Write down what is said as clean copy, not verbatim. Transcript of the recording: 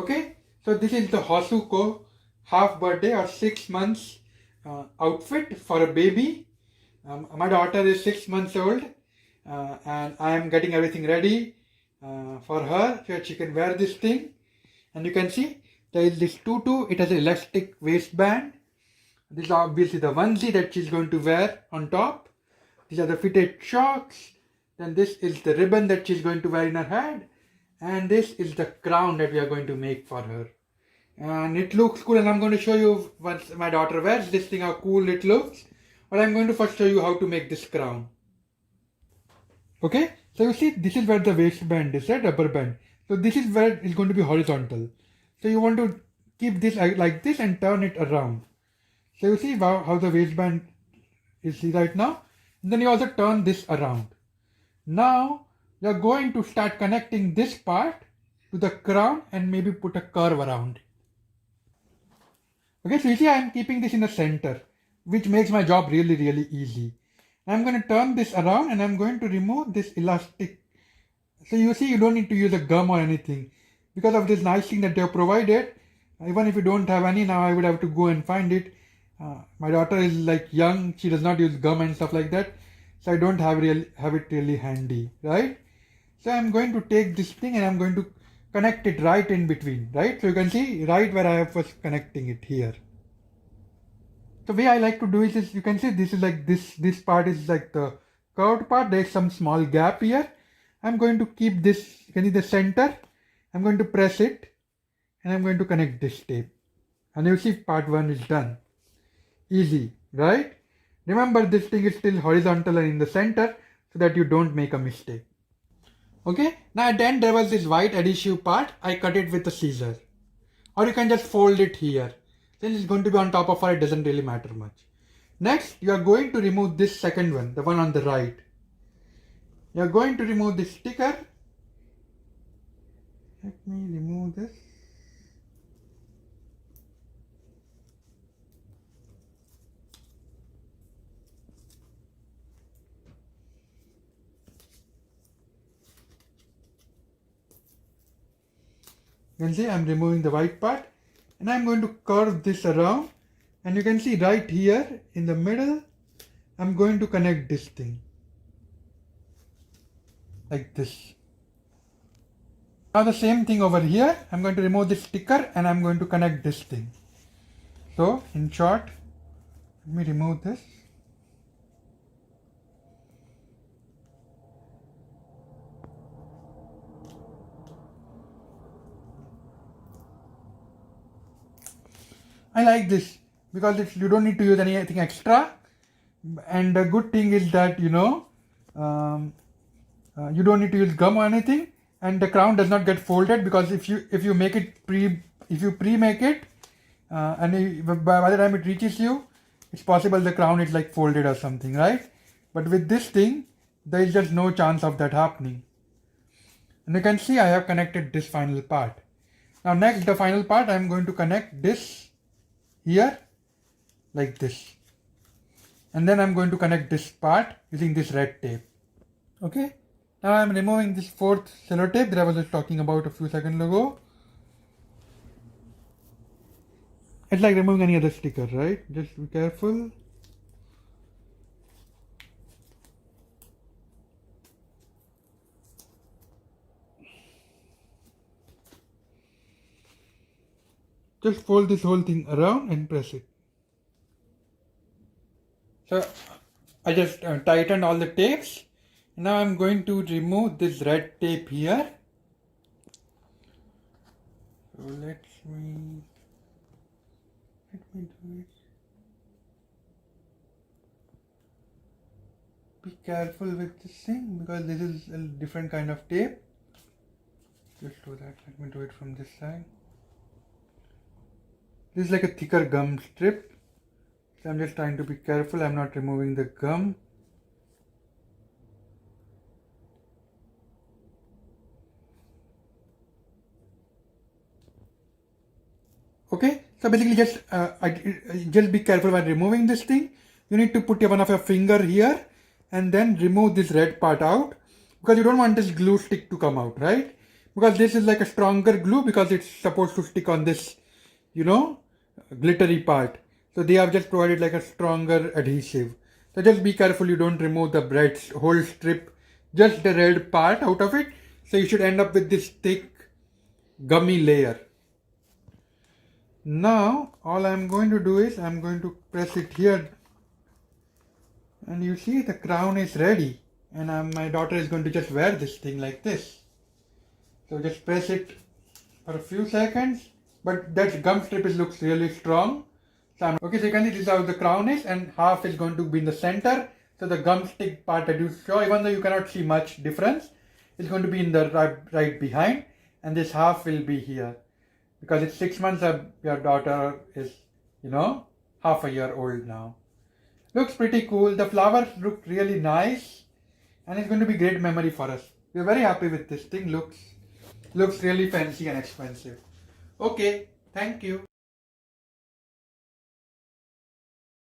Okay, so this is the HOSUKKO half birthday or 6 months outfit for a baby. My daughter is 6 months old, and I am getting everything ready for her so that she can wear this thing. And you can see there is this tutu. It has an elastic waistband. This is obviously the onesie that she's going to wear on top. These are the fitted shorts. Then this is the ribbon that she's going to wear in her head. And this is the crown that we are going to make for her. And it looks cool, and I'm going to show you once my daughter wears this thing how cool it looks. But I'm going to first show you how to make this crown. Okay, so you see this is where the waistband is, right? Rubber band. So this is where it's going to be horizontal. So you want to keep this like this and turn it around. So you see how the waistband is right now. And then you also turn this around. Now you are going to start connecting this part to the crown and maybe put a curve around. Okay, so you see I am keeping this in the center, which makes my job really easy. I'm going to turn this around and I'm going to remove this elastic. So you see you don't need to use a gum or anything. Because of this nice thing that they have provided, even if you don't have any now, I would have to go and find it. My daughter is like young, she does not use gum and stuff like that. So I don't have it really handy, right? So I'm going to take this thing and I'm going to connect it right in between, right? So you can see right where I was connecting it here. The way I like to do it is, you can see this is like this part is like the curved part. There is some small gap here. I'm going to keep this, you can see the center. I'm going to press it and I'm going to connect this tape. And you see part 1 is done. Easy, right? Remember this thing is still horizontal and in the center so that you don't make a mistake. Okay, now at the end there was this white adhesive part. I cut it with a scissor. Or you can just fold it here. Since it's going to be on top of her, it doesn't really matter much. Next, you are going to remove this second one, the one on the right. You are going to remove this sticker. Let me remove this. You can see I'm removing the white part and I'm going to curve this around, and you can see right here in the middle I'm going to connect this thing like this. Now the same thing over here, I'm going to remove this sticker and I'm going to connect this thing. So in short, let me remove this. I like this because you don't need to use anything extra, and the good thing is that you don't need to use gum or anything, and the crown does not get folded, because if you make it pre-make it and by the time it reaches you, it's possible the crown is like folded or something, right? But with this thing there is just no chance of that happening. And you can see I have connected this final part. Now next, the final part, I am going to connect this here like this, and then I'm going to connect this part using this red tape. Okay, now I'm removing this 4th sellotape that I was just talking about a few seconds ago. It's like removing any other sticker, right? Just be careful. Just fold this whole thing around and press it. So I just tightened all the tapes. Now I'm going to remove this red tape here. So let me do it. Be careful with this thing because this is a different kind of tape. Just do that. Let me do it from this side. This is like a thicker gum strip. So I'm just trying to be careful. I'm not removing the gum. Okay, so basically just be careful while removing this thing. You need to put one of your finger here and then remove this red part out, because you don't want this glue stick to come out, right? because this is like a stronger glue because it's supposed to stick on this, glittery part. So they have just provided like a stronger adhesive. So just be careful you don't remove the bread's whole strip, just the red part out of it. So you should end up with this thick gummy layer. Now all I'm going to do is I'm going to press it here, and you see the crown is ready, and my daughter is going to just wear this thing like this. So just press it for a few seconds, but that gum strip looks really strong. Okay, so you can see this is how the crown is, and half is going to be in the center. So the gum stick part that you saw, even though you cannot see much difference, it's going to be in the right behind, and this half will be here. Because it's 6 months, your daughter is, half a year old now. Looks pretty cool. The flowers look really nice, and it's going to be great memory for us. We're very happy with this thing. Looks really fancy and expensive. Okay, thank you.